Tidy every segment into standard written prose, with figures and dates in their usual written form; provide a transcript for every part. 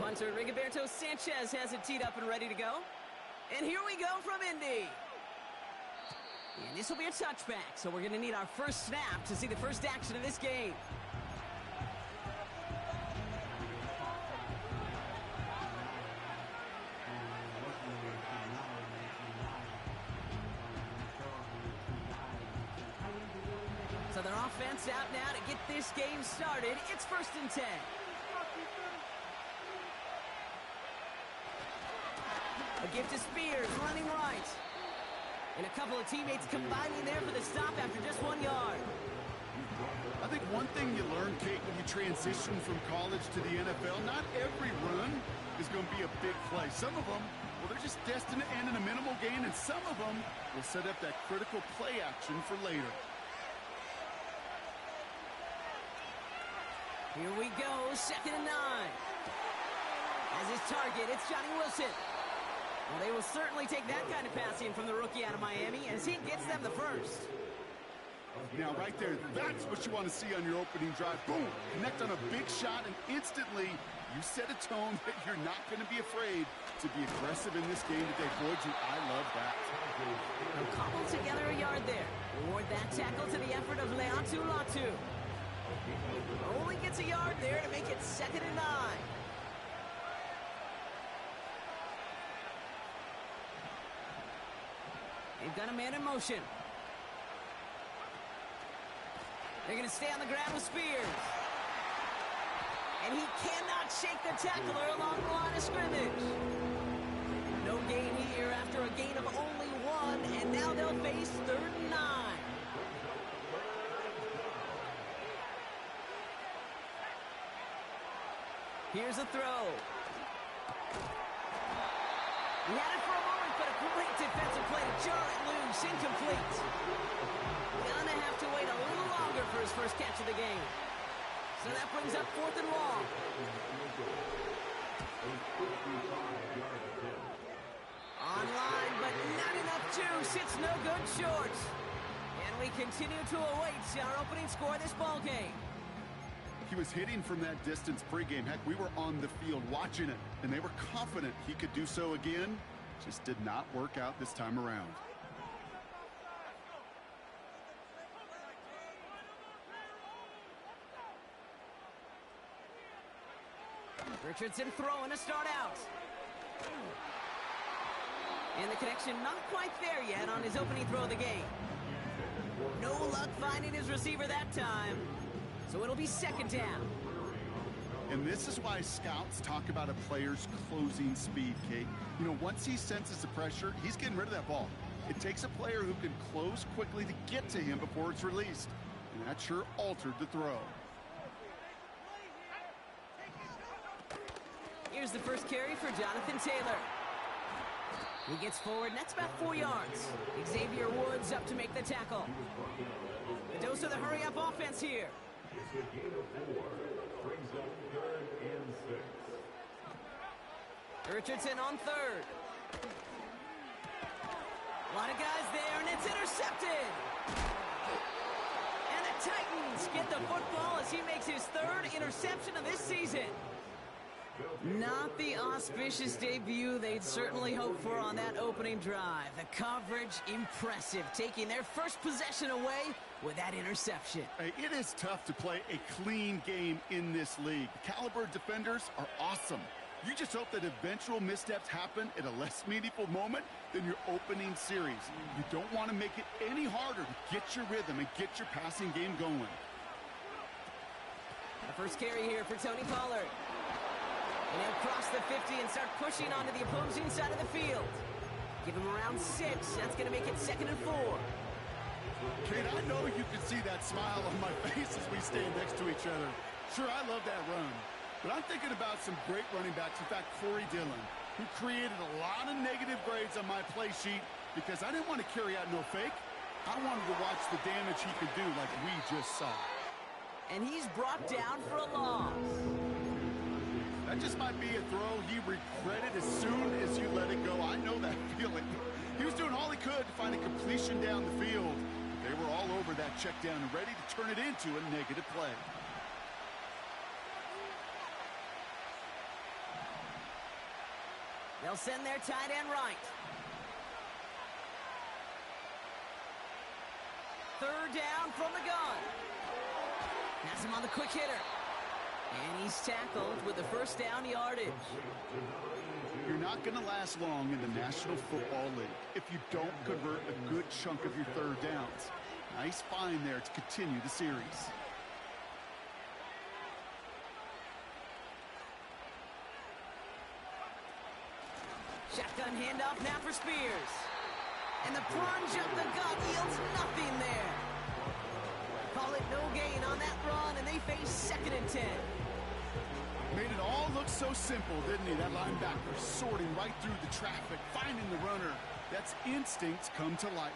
Punter Rigoberto Sanchez has it teed up and ready to go. And here we go from Indy. And this will be a touchback, so we're going to need our first snap to see the first action of this game. So their offense out now to get this game started. It's 1st and 10. A gift to Spears, running right. And a couple of teammates combining there for the stop after just 1 yard. I think one thing you learn, Kate, when you transition from college to the NFL, not every run is going to be a big play. Some of them, well, they're just destined to end in a minimal gain, and some of them will set up that critical play action for later. Here we go, 2nd and 9. As his target, it's Johnny Wilson. Well, they will certainly take that kind of passing from the rookie out of Miami as he gets them the first. Now, right there, that's what you want to see on your opening drive. Boom! Connect on a big shot, and instantly you set a tone that you're not going to be afraid to be aggressive in this game today. Boy, I love that. They'll cobble together a yard there. Reward that tackle to the effort of Leatu Latu. Only gets a yard there to make it 2nd and 9. They've got a man in motion. They're going to stay on the ground with Spears. And he cannot shake the tackler along the line of scrimmage. No gain here after a gain of only 1, and now they'll face 3rd and 9. Here's a throw. He had it for a moment, but a great defensive play to jar it loose, incomplete. Gonna have to wait a little longer for his first catch of the game. So that brings up 4th and long. Online, but not enough juice. It's no good short. And we continue to await our opening score of this ball game. He was hitting from that distance pregame. Heck, we were on the field watching it, and they were confident he could do so again. Just did not work out this time around. Richardson throwing to start out. And the connection not quite there yet on his opening throw of the game. No luck finding his receiver that time. So it'll be 2nd down. And this is why scouts talk about a player's closing speed, Kate. You know, once he senses the pressure, he's getting rid of that ball. It takes a player who can close quickly to get to him before it's released. And that sure altered the throw. Here's the first carry for Jonathan Taylor. He gets forward, and that's about 4 yards. Xavier Woods up to make the tackle. The dose of the hurry-up offense here. It's a gain of 4. Brings up 3rd and 6. Richardson on 3rd. A lot of guys there, and it's intercepted. And the Titans get the football as he makes his 3rd interception of this season. Not the auspicious debut they'd certainly hoped for on that opening drive. The coverage, impressive, taking their first possession away with that interception. Hey, it is tough to play a clean game in this league. Caliber defenders are awesome. You just hope that eventual missteps happen at a less meaningful moment than your opening series. You don't want to make it any harder to get your rhythm and get your passing game going. The first carry here for Tony Pollard. And he'll cross the 50 and start pushing onto the opposing side of the field. Give him around 6. That's going to make it 2nd and 4. Kate, I know you can see that smile on my face as we stand next to each other. Sure, I love that run. But I'm thinking about some great running backs. In fact, Corey Dillon, who created a lot of negative grades on my play sheet because I didn't want to carry out no fake. I wanted to watch the damage he could do like we just saw. And he's brought down for a loss. That just might be a throw he regretted as soon as you let it go. I know that feeling. He was doing all he could to find a completion down the field. They were all over that check down and ready to turn it into a negative play. They'll send their tight end right. Third down from the gun. Has him on the quick hitter. And he's tackled with the first down yardage. You're not going to last long in the National Football League if you don't convert a good chunk of your third downs. Nice find there to continue the series. Shotgun handoff now for Spears. And the plunge up the gut yields nothing there. Call it no gain on that run, and they face 2nd and 10. Made it all look so simple, didn't he? That linebacker sorting right through the traffic, finding the runner. That's instincts come to life.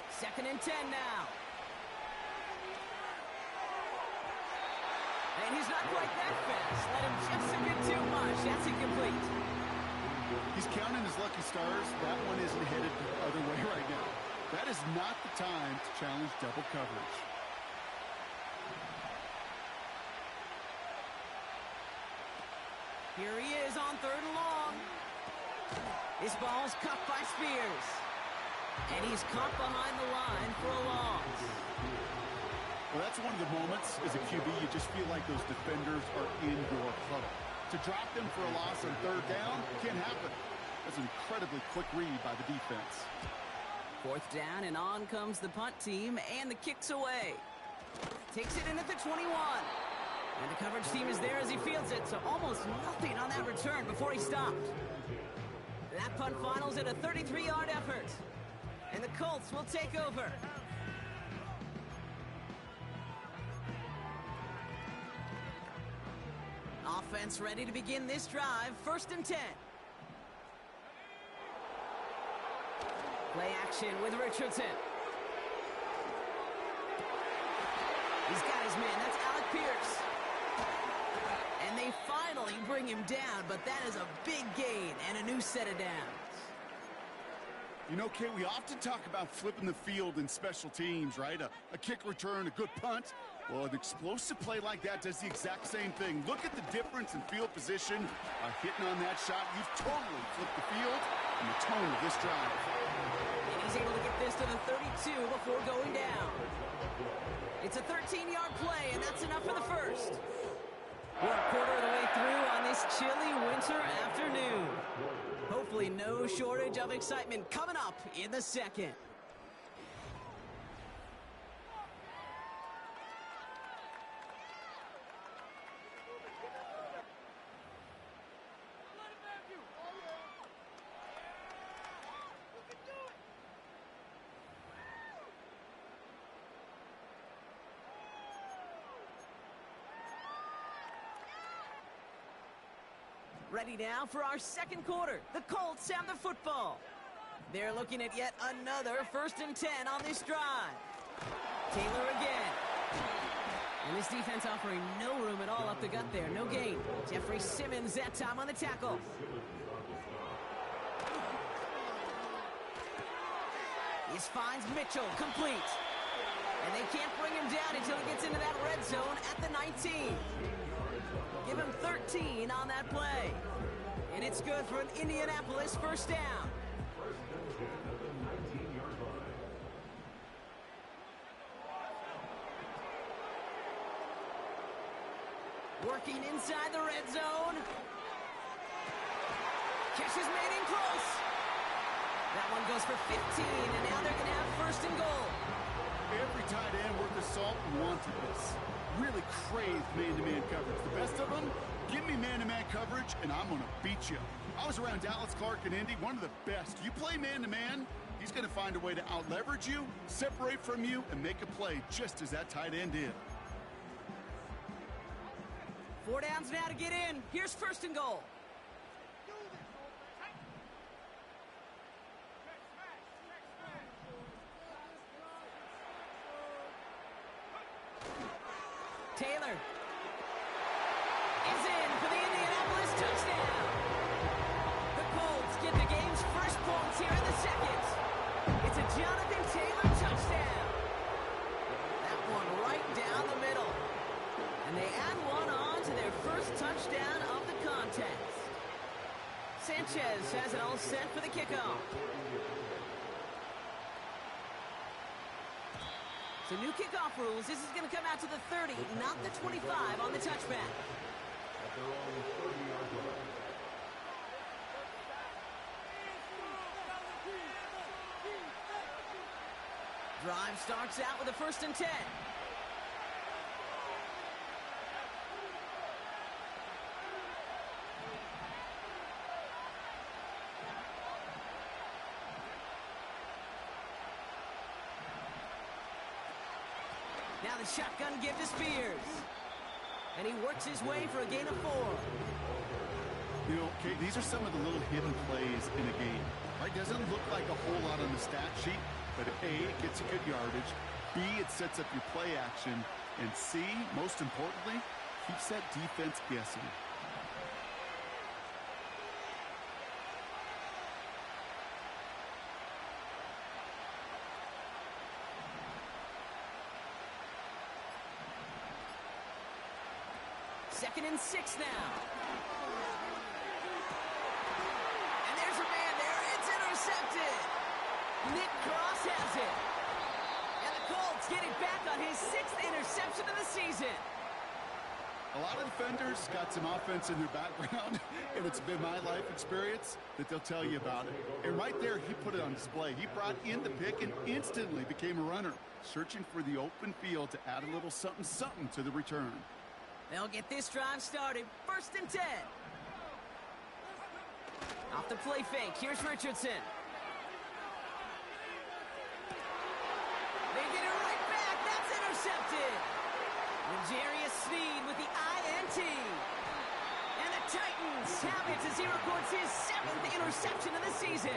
Second and 10 now. And he's not quite that fast. Let him just a bit too much. That's incomplete. He's counting his lucky stars. That one isn't headed the other way right now. That is not the time to challenge double coverage. Here he is on 3rd and long. This ball's caught by Spears. And he's caught behind the line for a loss. Well, that's one of the moments as a QB you just feel like those defenders are in your huddle. To drop them for a loss on 3rd down can't happen. That's an incredibly quick read by the defense. 4th down, and on comes the punt team, and the kick's away. Takes it in at the 21. And the coverage team is there as he fields it, so almost nothing on that return before he stopped. That punt finals at a 33-yard effort. And the Colts will take over. Offense ready to begin this drive. 1st and 10. Play action with Richardson. He's got his man. That's Alec Pierce. And they finally bring him down, but that is a big gain and a new set of downs. You know, Kate, we often talk about flipping the field in special teams, right? A kick return, a good punt. Well, an explosive play like that does the exact same thing. Look at the difference in field position. Hitting on that shot, you've totally flipped the field and the tone of this drive. And he's able to get this to the 32 before going down. It's a 13-yard play, and that's enough for the first. We're a quarter of the way through on this chilly winter afternoon. Hopefully no shortage of excitement coming up in the second. Ready now for our second quarter. The Colts have the football. They're looking at yet another 1st and 10 on this drive. Taylor again. And this defense offering no room at all up the gut there. No gain. Jeffrey Simmons that time on the tackle. This finds Mitchell complete. And they can't bring him down until he gets into that red zone at the 19. Give him 13 on that play. And it's good for an Indianapolis 1st down. Working inside the red zone. Catch is made in close. That one goes for 15, and now they're going to have 1st and goal. Every tight end worth his salt wanted this. Really craved man-to-man coverage. The best of them, give me man-to-man coverage, and I'm going to beat you. I was around Dallas Clark and Indy, one of the best. You play man-to-man, he's going to find a way to out-leverage you, separate from you, and make a play just as that tight end did. 4 downs now to get in. Here's 1st and goal. Taylor is in for the Indianapolis touchdown. The Colts get the game's first points here in the second. It's a Jonathan Taylor touchdown. That one right down the middle. And they add So new kickoff rules. This is going to come out to the 30, not the 25 on the touchback. At their own 30-yard line. Drive starts out with a 1st and 10. Now the shotgun give to Spears. And he works his way for a gain of 4. You know, okay, these are some of the little hidden plays in a game. Right? Doesn't look like a whole lot on the stat sheet, but A, it gets you good yardage. B, it sets up your play action. And C, most importantly, keeps that defense guessing. Second and 6 now. And there's a man there. It's intercepted. Nick Cross has it. And the Colts get it back on his 6th interception of the season. A lot of defenders got some offense in their background, and it's been my life experience that they'll tell you about it. And right there, he put it on display. He brought in the pick and instantly became a runner, searching for the open field to add a little something to the return. They'll get this drive started. 1st and 10. Off the play fake. Here's Richardson. They get it right back. That's intercepted. L'Jarius Sneed with the INT. And the Titans have it as he records his 7th interception of the season.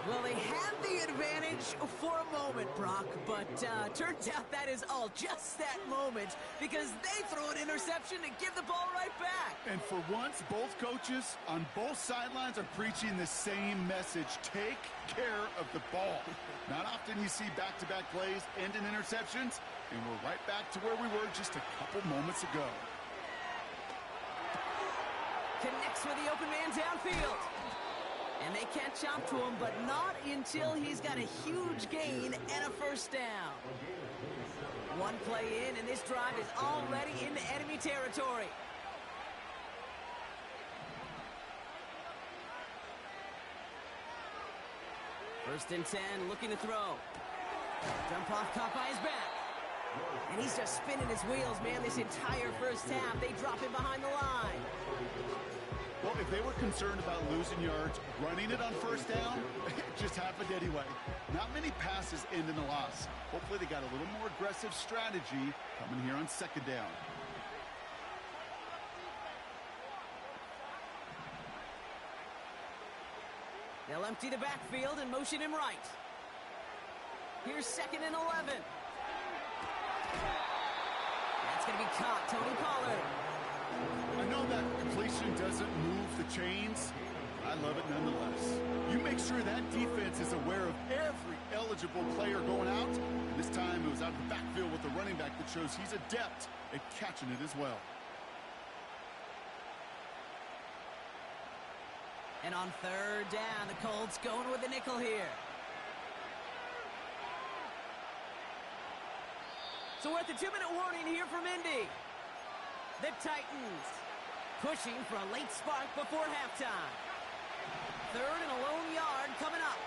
Well, they had the advantage for a moment, Brock, but turns out that is all just that moment because they throw an interception and give the ball right back. And for once, both coaches on both sidelines are preaching the same message. Take care of the ball. Not often you see back-to-back plays end in interceptions, and we're right back to where we were just a couple moments ago. Connects with the open man downfield. And they can't jump to him, but not until he's got a huge gain and a 1st down. One play in, and this drive is already into enemy territory. First and 10, looking to throw. Jump off, caught by his back. And he's just spinning his wheels, man, this entire 1st half. They drop him behind the line. Well, if they were concerned about losing yards, running it on 1st down, it just happened anyway. Not many passes end in a loss. Hopefully they got a little more aggressive strategy coming here on 2nd down. They'll empty the backfield and motion him right. Here's 2nd and 11. That's going to be caught. Tony Pollard. I know that completion doesn't move the chains. I love it nonetheless. You make sure that defense is aware of every eligible player going out. And this time it was out of the backfield with the running back that shows he's adept at catching it as well. And on 3rd down, the Colts going with a nickel here. So we're at the 2-minute warning here from Indy. The Titans pushing for a late spark before halftime. 3rd and a lone yard coming up.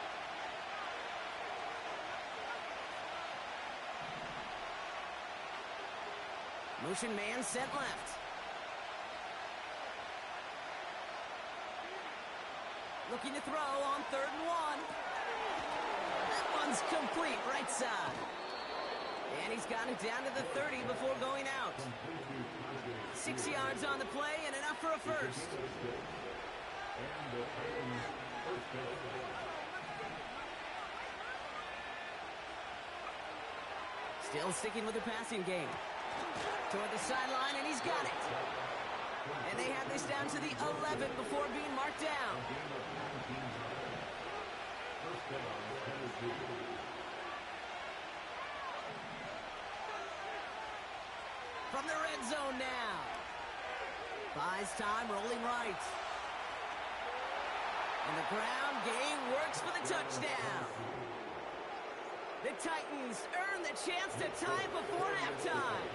Motion man set left. Looking to throw on 3rd and 1. That one's complete right side. And he's got it down to the 30 before going out. 6 yards on the play and enough for a 1st. Still sticking with the passing game. Toward the sideline, and he's got it. And they have this down to the 11 before being marked down. From the red zone now. Buys time, rolling right. And the ground game works for the touchdown. The Titans earn the chance to tie before halftime.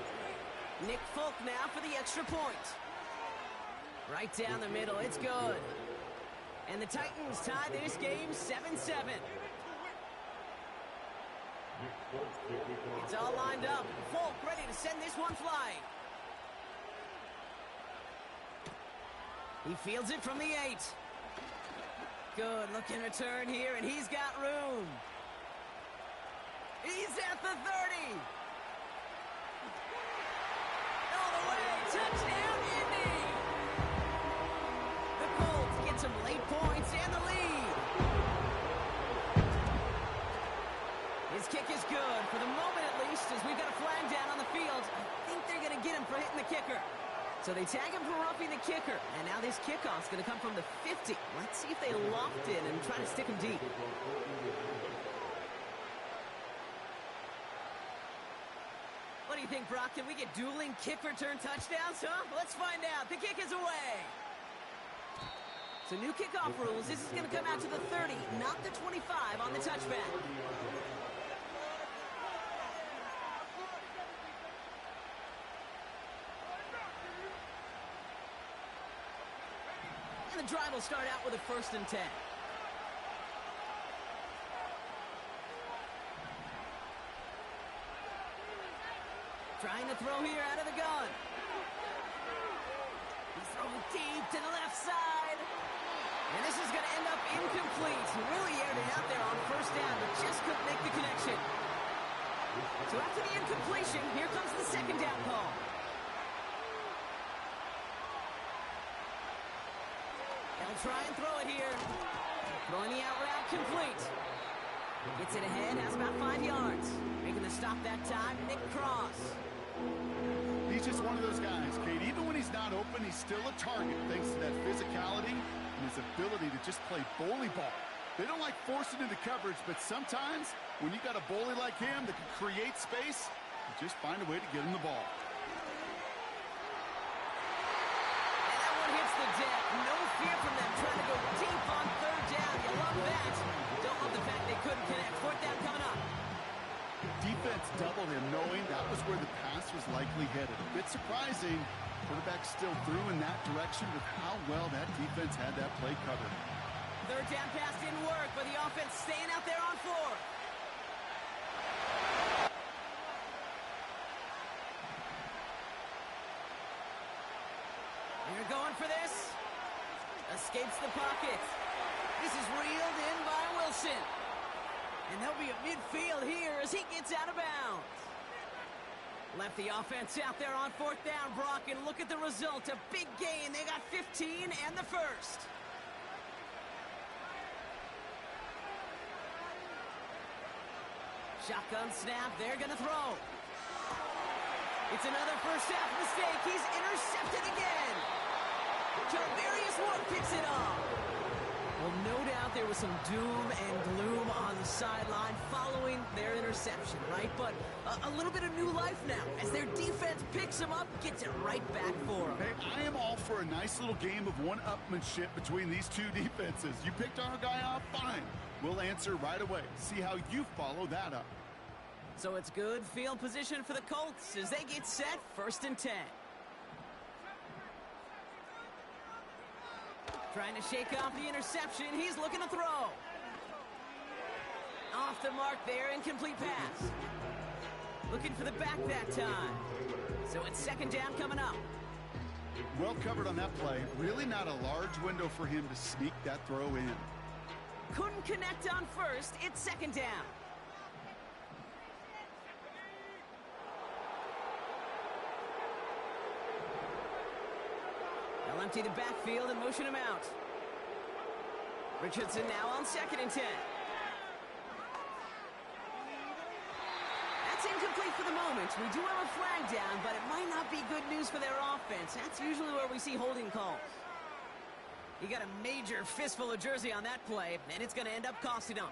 Nick Folk now for the extra point. Right down the middle, it's good. And the Titans tie this game 7-7. It's all lined up. Folk ready to send this one flying. He fields it from the 8. Good looking return here, and he's got room. He's at the 30. All the way, touchdown, Indy. The Colts get some late points and the lead. His kick is good, for the moment at least, as we've got a flag down on the field. I think they're going to get him for hitting the kicker. So they tag him for roughing the kicker, and now this kickoff's going to come from the 50. Let's see if they loft it and try to stick him deep. What do you think, Brock? Can we get dueling kick return touchdowns, huh? Let's find out. The kick is away. So new kickoff rules. This is going to come out to the 30, not the 25 on the touchback. And the drive will start out with a 1st and 10. Trying to throw here out of the gun. He's throwing deep to the left side. And this is going to end up incomplete. He really aired it out there on 1st down, but just couldn't make the connection. So after the incompletion, here comes the 2nd down call. They'll try and throw it here. Throwing the out route complete. Gets it ahead, has about 5 yards. Making the stop that time, Nick Cross. He's just one of those guys, Kate. Even when he's not open, he's still a target thanks to that physicality and his ability to just play bully ball. They don't like forcing into coverage, but sometimes when you got a bully like him that can create space, you just find a way to get him the ball. And that one hits the deck. No fear from them trying to go deep on 3rd down. You love that. Don't love the fact they couldn't connect. 4th down coming up. Defense doubled him, knowing that was where the pass was likely headed. A bit surprising. Quarterback still threw in that direction with how well that defense had that play covered. 3rd down pass didn't work, but the offense staying out there on 4th. They're going for this. Escapes the pocket. This is reeled in by Wilson. And they'll be at midfield here as he gets out of bounds. Left the offense out there on 4th down, Brock, and look at the result. A big gain. They got 15 and the 1st. Shotgun snap. They're going to throw. It's another first half mistake. He's intercepted again. Charvarius Ward picks it up. Well, no doubt there was some doom and gloom on the sideline following their interception, right? But a little bit of new life now as their defense picks him up, gets it right back for him. Hey, I am all for a nice little game of one-upmanship between these two defenses. You picked our guy off, fine. We'll answer right away. See how you follow that up. So it's good field position for the Colts as they get set 1st and 10. Trying to shake off the interception. He's looking to throw. Off the mark there, incomplete pass. Looking for the back that time. So it's 2nd down coming up. Well covered on that play. Really not a large window for him to sneak that throw in. Couldn't connect on 1st. It's 2nd down. They'll empty the backfield and motion him out. Richardson now on 2nd and 10. That's incomplete for the moment. We do have a flag down, but it might not be good news for their offense. That's usually where we see holding calls. He got a major fistful of jersey on that play, and it's going to end up costing him.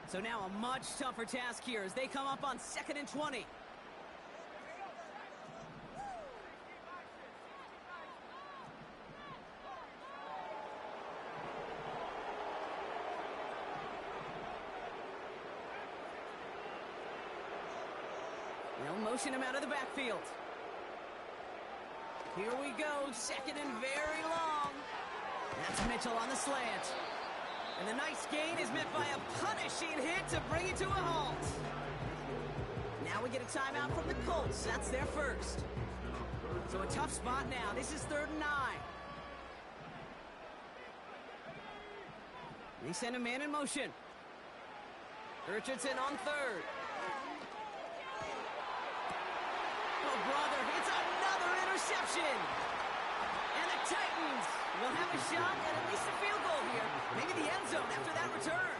So now a much tougher task here as they come up on 2nd and 20. Motion him out of the backfield. Here we go, second and very long. That's Mitchell on the slant. And the nice gain is met by a punishing hit to bring it to a halt. Now we get a timeout from the Colts. That's their first. So a tough spot now. This is 3rd and 9. They send a man in motion. Richardson on 3rd. Oh, brother, it's another interception. And the Titans will have a shot at least a field goal here. Maybe the end zone after that return.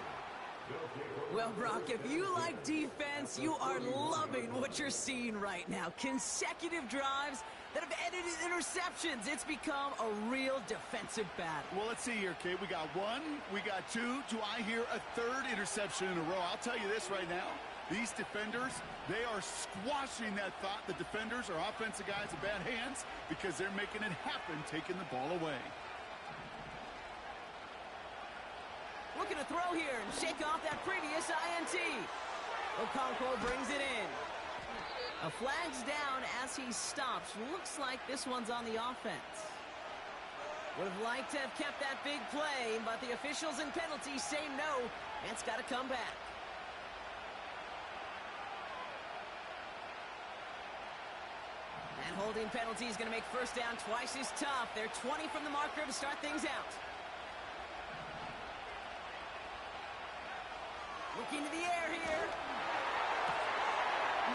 Well, Brock, if you like defense, you are loving what you're seeing right now. Consecutive drives that have ended in interceptions. It's become a real defensive battle. Well, let's see here, Kate. We got 1, we got 2. Do I hear a 3rd interception in a row? I'll tell you this right now. These defenders, they are squashing that thought. The defenders are offensive guys in bad hands because they're making it happen, taking the ball away. Looking to throw here and shake off that previous INT. Okonkwo brings it in. A flag's down as he stops. Looks like this one's on the offense. Would have liked to have kept that big play, but the officials and penalties say no, and it's got to come back. And holding penalty is going to make first down twice as tough. They're 20 from the marker to start things out. Looking to the air here.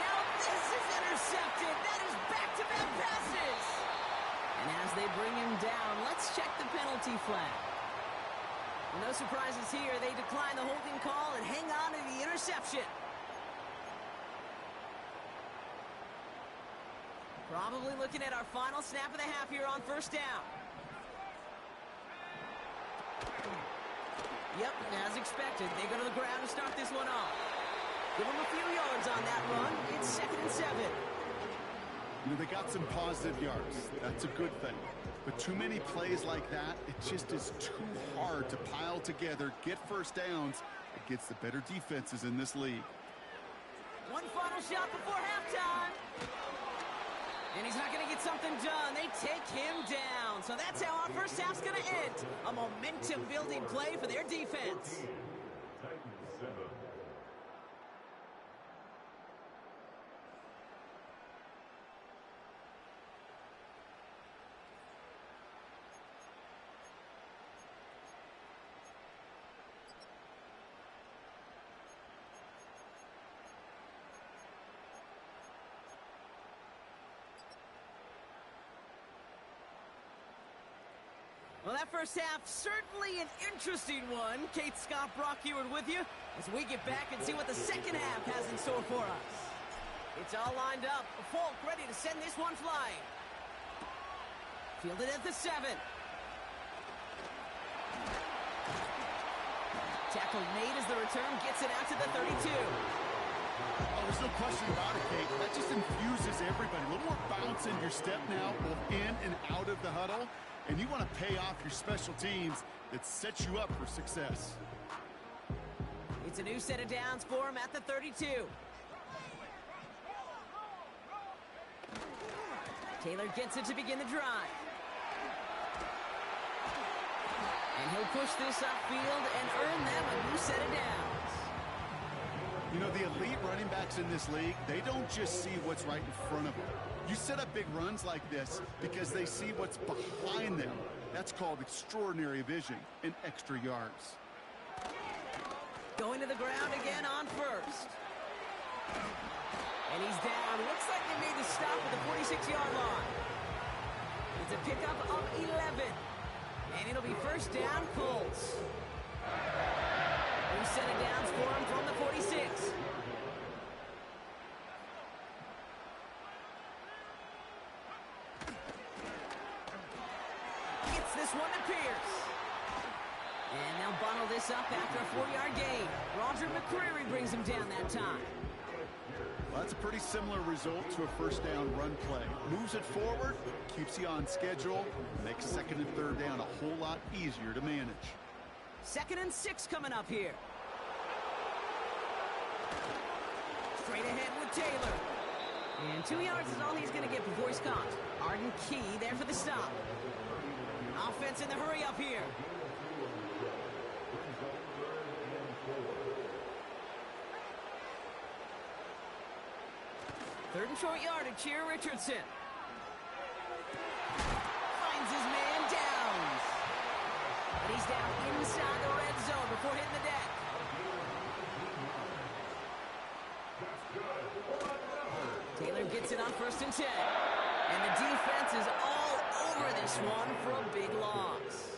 Now this is intercepted. That is back-to-back passes. And as they bring him down, let's check the penalty flag. No surprises here. They decline the holding call and hang on to the interception. Probably looking at our final snap of the half here on first down. Yep, as expected, they go to the ground to start this one off. Give them a few yards on that run. It's 2nd and 7. You know, they got some positive yards. That's a good thing. But too many plays like that, it just is too hard to pile together, get first downs against the better defenses in this league. One final shot before halftime. And he's not going to get something done. They take him down. So that's how our first half's going to end. A momentum-building play for their defense. Titans 7. Well, that first half, certainly an interesting one. Kate, Scott, Brock Eward with you as we get back and see what the second half has in store for us. It's all lined up. Falk ready to send this one flying. Fielded at the 7. Tackle made as the return gets it out to the 32. Oh, there's no question about it, Kate. That just infuses everybody. A little more bounce in your step now, both in and out of the huddle. And you want to pay off your special teams that sets you up for success. It's a new set of downs for him at the 32. Taylor gets it to begin the drive. And he'll push this upfield and earn them a new set of downs. You know, the elite running backs in this league, they don't just see what's right in front of them. You set up big runs like this because they see what's behind them. That's called extraordinary vision and extra yards. Going to the ground again on first. And he's down. Looks like they made the stop at the 46-yard line. It's a pickup of 11. And it'll be first down, Colts. New set of downs for him from the 46. Gets this one to Pierce. And they'll bundle this up after a 4-yard gain. Roger McCreary brings him down that time. Well, that's a pretty similar result to a first down run play. Moves it forward, keeps you on schedule, makes second and third down a whole lot easier to manage. 2nd and 6 coming up here. Straight ahead with Taylor. And 2 yards is all he's going to get before he's caught. Arden Key there for the stop. Offense in the hurry up here. Third and short yardage here, Richardson. Finds his man Downs. And he's down inside the red zone before hitting the deck. Taylor gets it on 1st and 10. And the defense is all over this one for a big loss.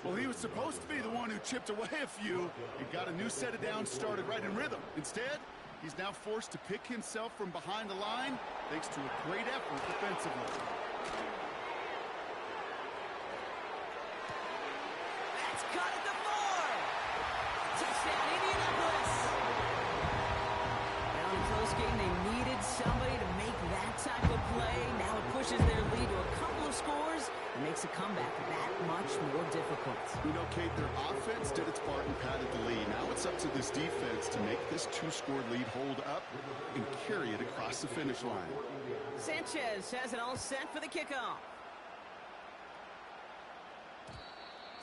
Well, he was supposed to be the one who chipped away a few and got a new set of downs started right in rhythm. Instead, he's now forced to pick himself from behind the line thanks to a great effort defensively. That's caught at the 4. Touchdown, Indianapolis. Now in a close game, they needed somebody to make that type of play. Now it pushes their lead to a couple of scores and makes a comeback that much more difficult. You know, Kate, their offense did its part and padded the lead. Now it's up to this defense to make this 2-score lead hold up and carry it across the finish line. Sanchez has it all set for the kickoff.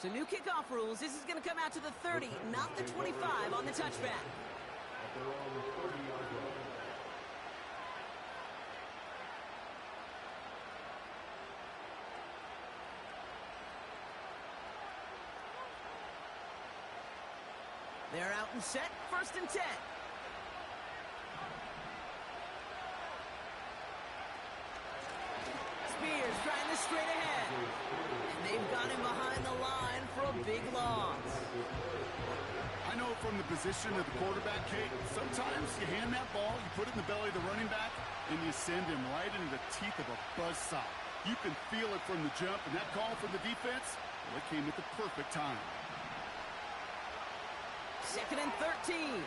So new kickoff rules. This is going to come out to the 30, not the 25 on the touchback. They're out and set. 1st and 10. Spears trying this straight ahead. And they've got him behind the line for a big loss. I know from the position of the quarterback, Kate, sometimes you hand that ball, you put it in the belly of the running back, and you send him right into the teeth of a buzzsaw. You can feel it from the jump, and that call from the defense, well, it came at the perfect time. 2nd and 13.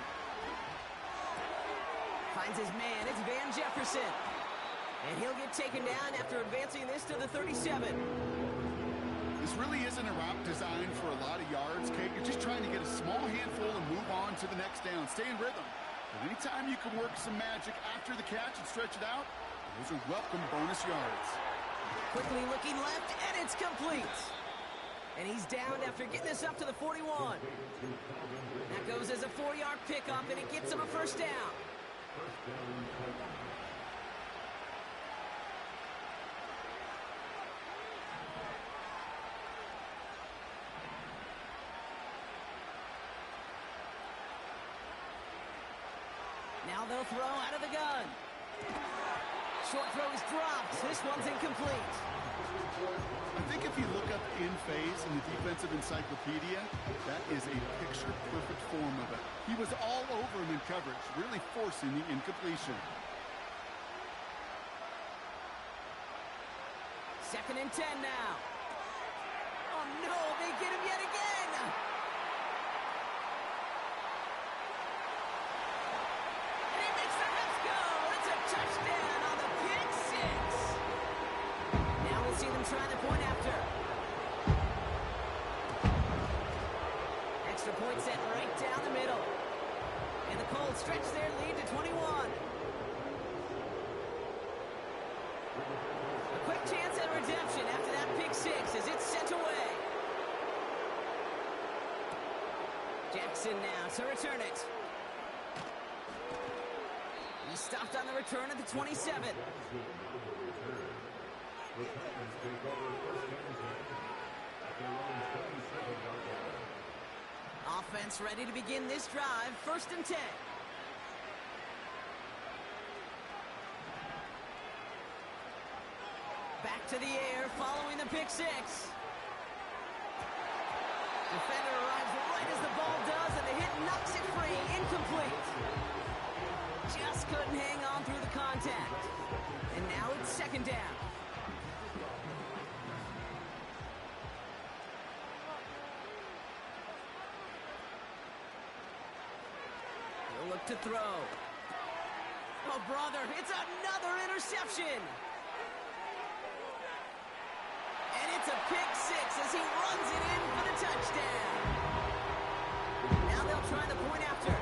Finds his man. It's Van Jefferson. And he'll get taken down after advancing this to the 37. This really isn't a route designed for a lot of yards, Kate. You're just trying to get a small handful and move on to the next down. Stay in rhythm. But anytime you can work some magic after the catch and stretch it out, those are welcome bonus yards. Quickly looking left, and it's complete. And he's down after getting this up to the 41. That goes as a 4-yard pickup, and it gets him a 1st down. Now they'll throw out of the gun. Short throw is dropped. This one's incomplete. I think if you look up in phase in the defensive encyclopedia, that is a picture-perfect form of it. He was all over him in coverage, really forcing the incompletion. 2nd and 10 now. Oh, no, they get him yet again. And he makes the Mets go. It's a touchdown on the pick 6. Now we'll see them try the point after. Extra point set right down the middle. And the Colts stretch their lead to 21. A quick chance at redemption after that pick 6 as it's sent away. Jackson now to return it. He stopped on the return at the 27. Offense ready to begin this drive. 1st and 10. Back to the air following the pick 6. Defender arrives right as the ball does, and the hit knocks it free. Incomplete. Just couldn't hang on through the contact. And now it's 2nd down. He'll look to throw. Oh, brother, it's another interception. And it's a pick 6 as he runs it in for the touchdown. Now they'll try the point after.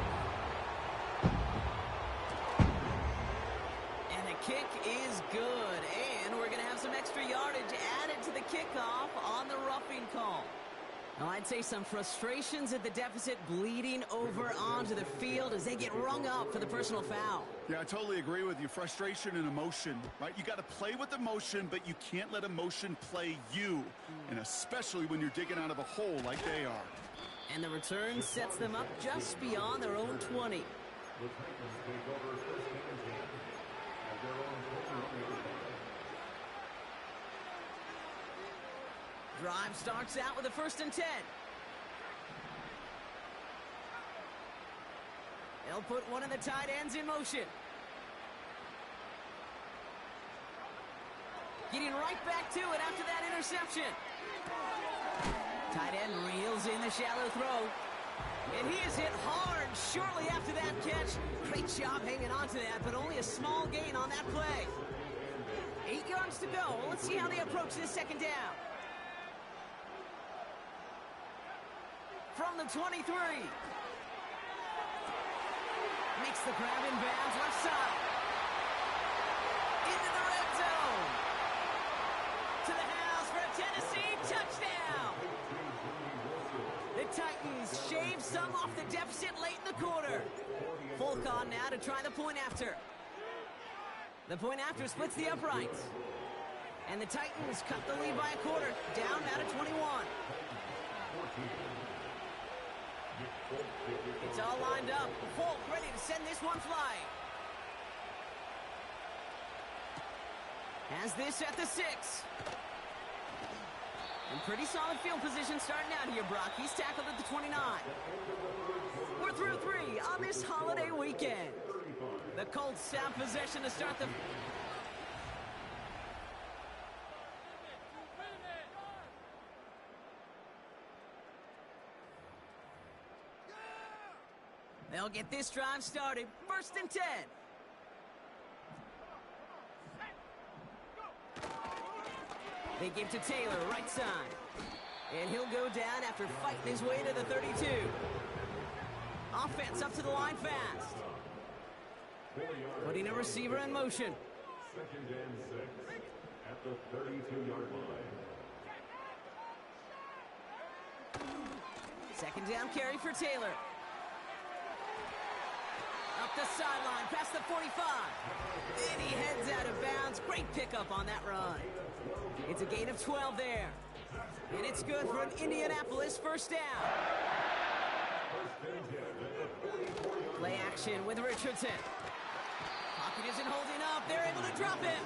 some frustrations at the deficit bleeding over onto the field as they get rung up for the personal foul. Yeah, I totally agree with you. Frustration and emotion, right? You got to play with emotion, but you can't let emotion play you, and especially when you're digging out of a hole like they are. And the return sets them up just beyond their own 20. The Titans take over first and 10 at their own 20. Drive starts out with a 1st and 10. They'll put one of the tight ends in motion. Getting right back to it after that interception. Tight end reels in the shallow throw. And he is hit hard shortly after that catch. Great job hanging on to that, but only a small gain on that play. 8 yards to go. Let's see how they approach this 2nd down. From the 23. Makes the grab in bounds left side. Into the red zone. To the house for a Tennessee touchdown. The Titans shave some off the deficit late in the quarter. Folk on now to try the point after. The point after splits the uprights. And the Titans cut the lead by a quarter. Down now to 21. It's all lined up. Folk ready to send this one flying. Has this at the 6. And pretty solid field position starting out here, Brock. He's tackled at the 29. We're through 3 on this holiday weekend. The Colts have possession to start the... They'll get this drive started. 1st and 10. They give to Taylor, right side. And he'll go down after fighting his way to the 32. Offense up to the line fast. Putting a receiver in motion. 2nd and 6 at the 32-yard line. 2nd down carry for Taylor. Up the sideline, past the 45. And he heads out of bounds. Great pickup on that run. It's a gain of 12 there. And it's good for an Indianapolis 1st down. Play action with Richardson. Pocket isn't holding up. They're able to drop him.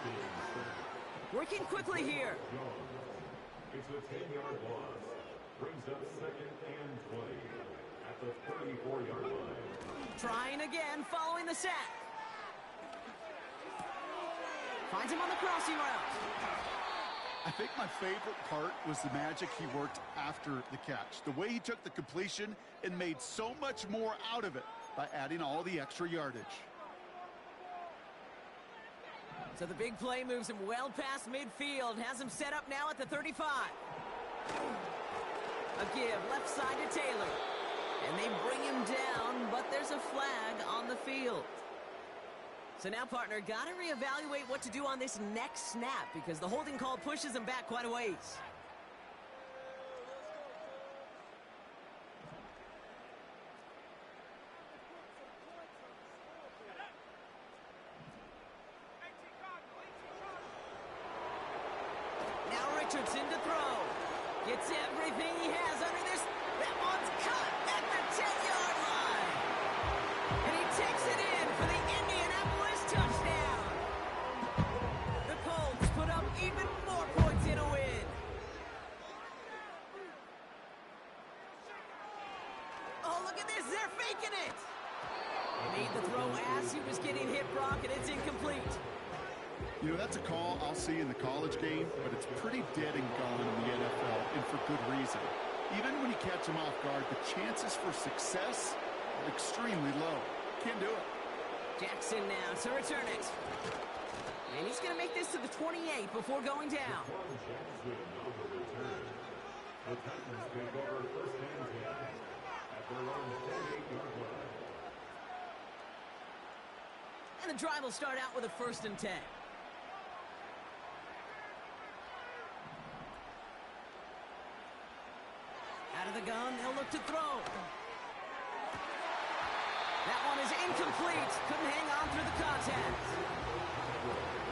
Working quickly here. It's a 10-yard loss. Brings up 2nd and 20 at the 34-yard line. Trying again following the sack. Finds him on the crossing route. I think my favorite part was the magic he worked after the catch. The way he took the completion and made so much more out of it by adding all the extra yardage. So the big play moves him well past midfield. Has him set up now at the 35. A give left side to Taylor. And they bring him down, but there's a flag on the field. So now, partner, got to reevaluate what to do on this next snap because the holding call pushes him back quite a ways. Now Richardson to throw. Gets everything he has under this. That one's cut at the 10-yard line. And he takes it in for the Indianapolis touchdown. The Colts put up even more points in a win. Oh, look at this. They're faking it. Made the throw as he was getting hit, Brock, and it's incomplete. You know, that's a call I'll see in the college game, but it's pretty dead and gone in the NFL, and for good reason. Even when you catch him off guard, the chances for success are extremely low. Can't do it. Jackson now to return it. And he's going to make this to the 28 before going down. Jackson on the return. The Titans take over 1st and 10 at their own 48-yard line. And the drive will start out with a 1st and 10. Out of the gun, they'll Incomplete. Couldn't hang on through the contact.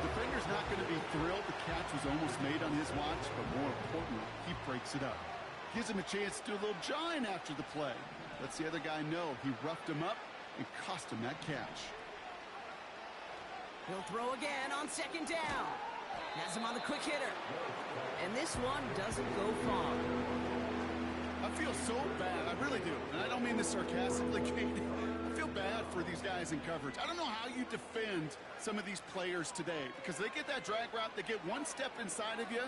Defender's not going to be thrilled. The catch was almost made on his watch, but more importantly, he breaks it up. Gives him a chance to do a little jawing after the play. Lets the other guy know he roughed him up and cost him that catch. He'll throw again on second down. Has him on the quick hitter. And this one doesn't go far. I feel so bad. I really do. And I don't mean this sarcastically, Kate. I feel bad for these guys in coverage. I don't know how you defend some of these players today, because they get that drag route, they get one step inside of you.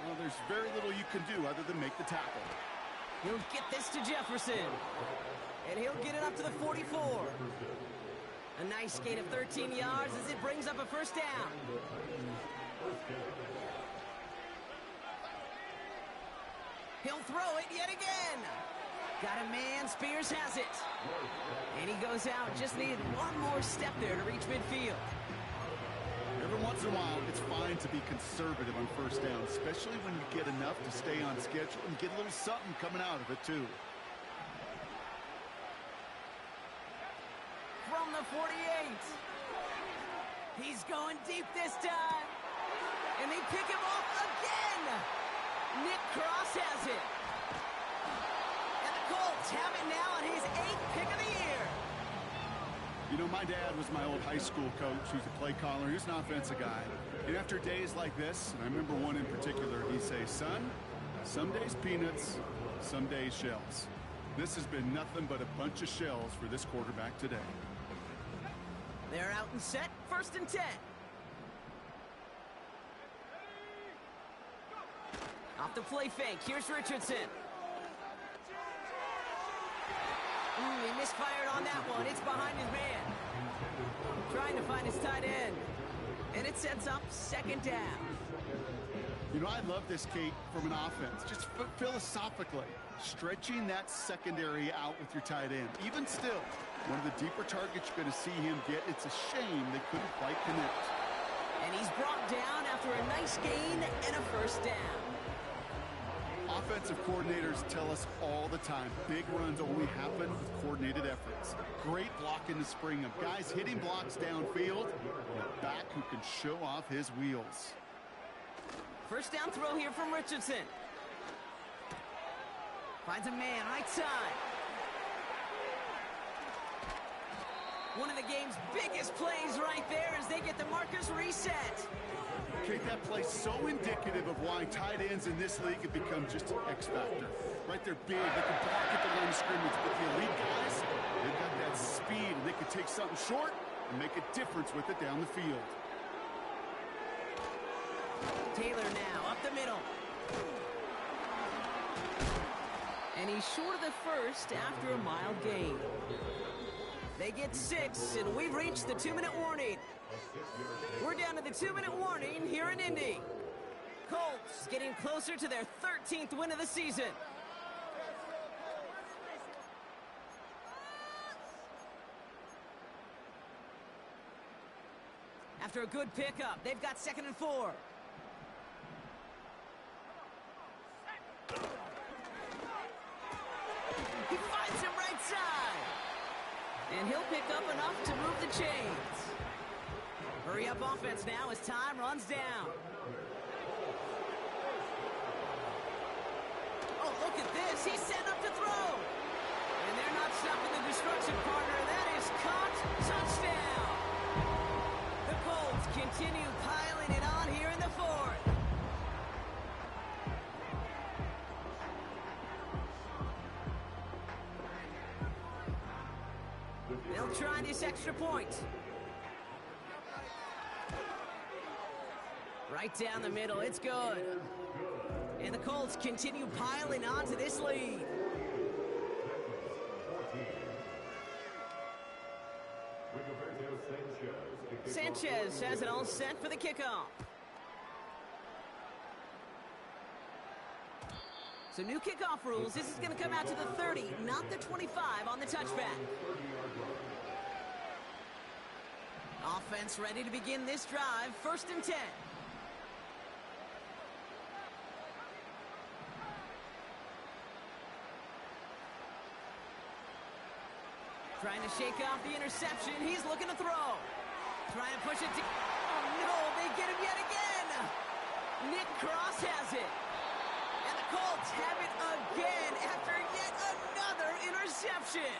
Well, there's very little you can do other than make the tackle. He'll get this to Jefferson. And he'll get it up to the 44. A nice gain of 13 yards as it brings up a first down. He'll throw it yet again. Got a man, Spears has it. And he goes out, just needed one more step there to reach midfield. Every once in a while, it's fine to be conservative on first down, especially when you get enough to stay on schedule and get a little something coming out of it, too. From the 48. He's going deep this time. And they pick him off again. Nick Cross has it. And the Colts have it now on his 8th pick of the year. You know, my dad was my old high school coach. He was a play caller. He was an offensive guy. And after days like this, and I remember one in particular, he'd say, son, some days peanuts, some days shells. This has been nothing but a bunch of shells for this quarterback today. They're out and set, 1st and 10. Off the play fake, here's Richardson. He misfired on that one. It's behind his man. Trying to find his tight end. And it sets up 2nd down. You know, I love this, Kate, from an offense. Just philosophically, stretching that secondary out with your tight end. Even still, one of the deeper targets you're going to see him get. It's a shame they couldn't quite connect. And he's brought down after a nice gain and a 1st down. Offensive coordinators tell us all the time, big runs only happen with coordinated efforts. Great blocking to spring them. Guys hitting blocks downfield, and a back who can show off his wheels. 1st down throw here from Richardson. Finds a man, right side. One of the game's biggest plays right there as they get the markers reset. Kate, that play's so indicative of why tight ends in this league have become just an X factor. Right, they're big, they can block at the line of scrimmage, but the elite guys, they've got that speed, and they can take something short and make a difference with it down the field. Taylor now, up the middle. And he's short of the 1st after a mild gain. They get 6, and we've reached the 2-minute warning. We're down to the 2-minute warning here in Indy. Colts getting closer to their 13th win of the season. After a good pickup, they've got 2nd and 4. He finds him right side. And he'll pick up enough to move the chains. Hurry up offense now as time runs down. Oh, look at this. He's set up to throw. And they're not stopping the destruction, partner. That is caught. Touchdown. The Colts continue piling it on here in the 4th. They'll try this extra point. Right down the middle, it's good. And the Colts continue piling on to this lead. Sanchez has it all set for the kickoff. So new kickoff rules. This is going to come out to the 30, not the 25 on the touchback. Offense ready to begin this drive. 1st and 10. Trying to shake off the interception. He's looking to throw. Trying to push it. Oh, no, they get him yet again. Nick Cross has it. And the Colts have it again after yet another interception.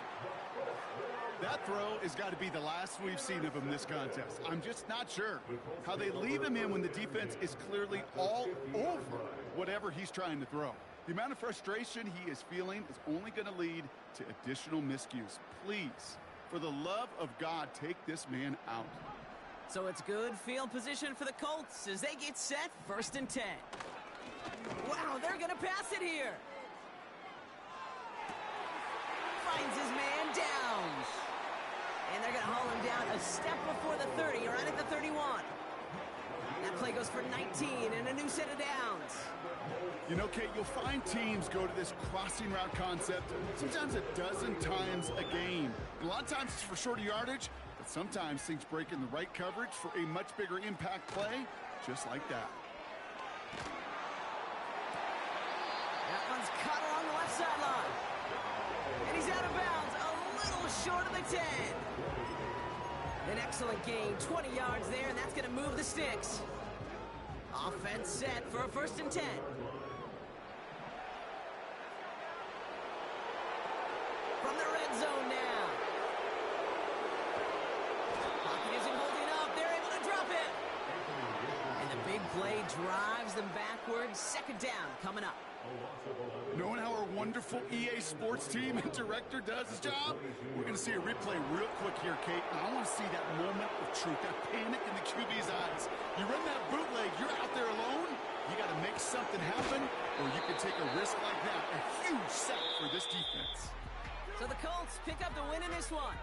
That throw has got to be the last we've seen of him this contest. I'm just not sure how they leave him in when the defense is clearly all over whatever he's trying to throw. The amount of frustration he is feeling is only going to lead to additional miscues. Please, for the love of God, take this man out. So it's good field position for the Colts as they get set 1st and 10. Wow, they're going to pass it here. Finds his man down. And they're going to haul him down a step before the 30, right at the 31. That play goes for 19 and a new set of downs. You know, Kate, you'll find teams go to this crossing route concept sometimes a dozen times a game. A lot of times it's for shorter yardage, but sometimes things break in the right coverage for a much bigger impact play, just like that. That one's caught along the left sideline. And he's out of bounds, a little short of the 10. An excellent gain, 20 yards there, and that's going to move the sticks. Offense set for a 1st and 10. From the red zone now. Pocket isn't holding up. They're able to drop it. And the big play drives them backwards. 2nd down coming up. Knowing how our wonderful EA Sports team and director does his job, we're going to see a replay real quick here, Kate. And I want to see that moment of truth, that panic in the QB's eyes. You run that bootleg, you're out there alone. You got to make something happen, or you can take a risk like that. A huge sack for this defense. So the Colts pick up the win in this one.